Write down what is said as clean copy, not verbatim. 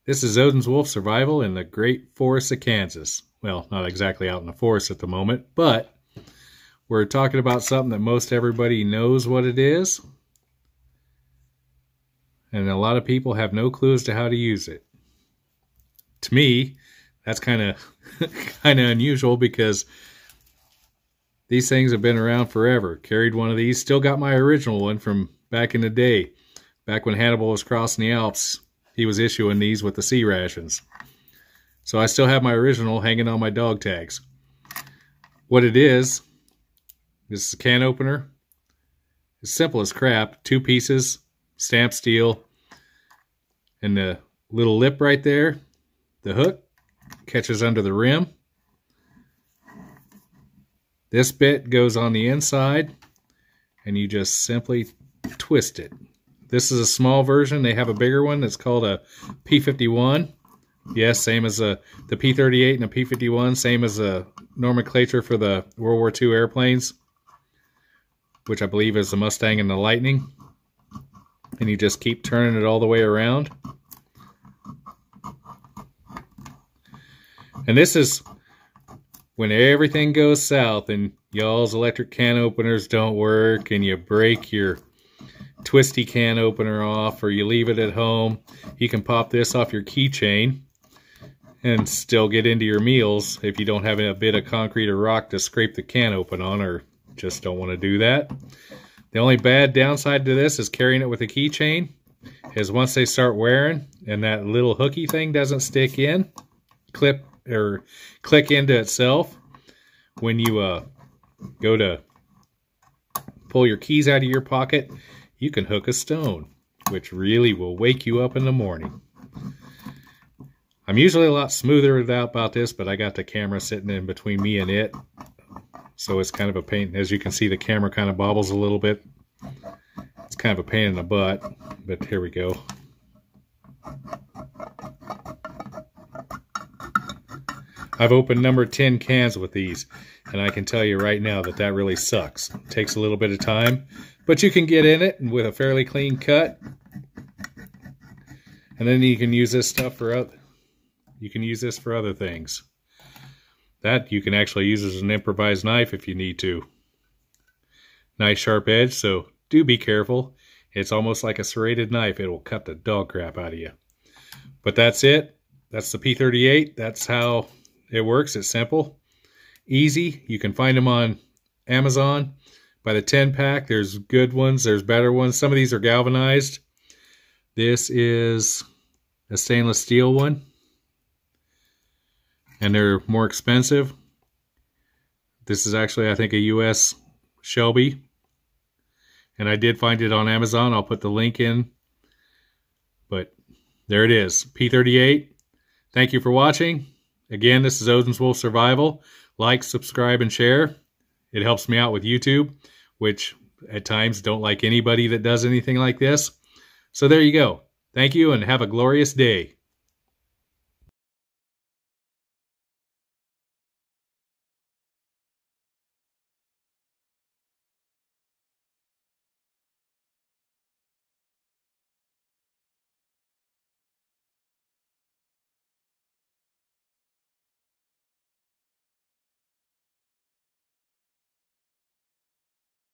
This is Odin's Wolf Survival in the great forests of Kansas. Well, not exactly out in the forest at the moment, but we're talking about something that most everybody knows what it is. And a lot of people have no clue as to how to use it. To me, that's kind of unusual because these things have been around forever. Carried one of these, still got my original one from back in the day. Back when Hannibal was crossing the Alps, he was issuing these with the sea rations. So I still have my original hanging on my dog tags. What it is, this is a can opener. It's simple as crap. 2 pieces, stamped steel, and the little lip right there, the hook, catches under the rim. This bit goes on the inside, and you just simply twist it. This is a small version. They have a bigger one that's called a P-51. Yes, same as the P-38 and the P-51, same as a nomenclature for the World War II airplanes, which I believe is the Mustang and the Lightning. And you just keep turning it all the way around. And this is when everything goes south and y'all's electric can openers don't work and you break your twisty can opener off or you leave it at home. You can pop this off your keychain and still get into your meals if you don't have a bit of concrete or rock to scrape the can open on, or just don't want to do that. The only bad downside to this is carrying it with a keychain is once they start wearing and that little hooky thing doesn't stick in, clip or click into itself, when you go to pull your keys out of your pocket, you can hook a stone, which really will wake you up in the morning. I'm usually a lot smoother about this, but I got the camera sitting in between me and it, so it's kind of a pain. As you can see, the camera kind of bobbles a little bit. It's kind of a pain in the butt, but here we go. I've opened number 10 cans with these, and I can tell you right now that that really sucks. It takes a little bit of time, but you can get in it with a fairly clean cut. And then you can use this stuff for other things. That you can actually use as an improvised knife if you need to. Nice sharp edge, so do be careful. It's almost like a serrated knife. It will cut the dog crap out of you. But that's it. That's the P-38. That's how it works. It's simple, easy. You can find them on Amazon by the 10-pack. There's good ones. There's better ones. Some of these are galvanized. This is a stainless steel one, and they're more expensive. This is actually, I think, a U.S. Shelby, and I did find it on Amazon. I'll put the link in, but there it is, P-38. Thank you for watching. Again, this is Odin's Wolf Survival. Like, subscribe, and share. It helps me out with YouTube, which at times don't like anybody that does anything like this. So there you go. Thank you, and have a glorious day.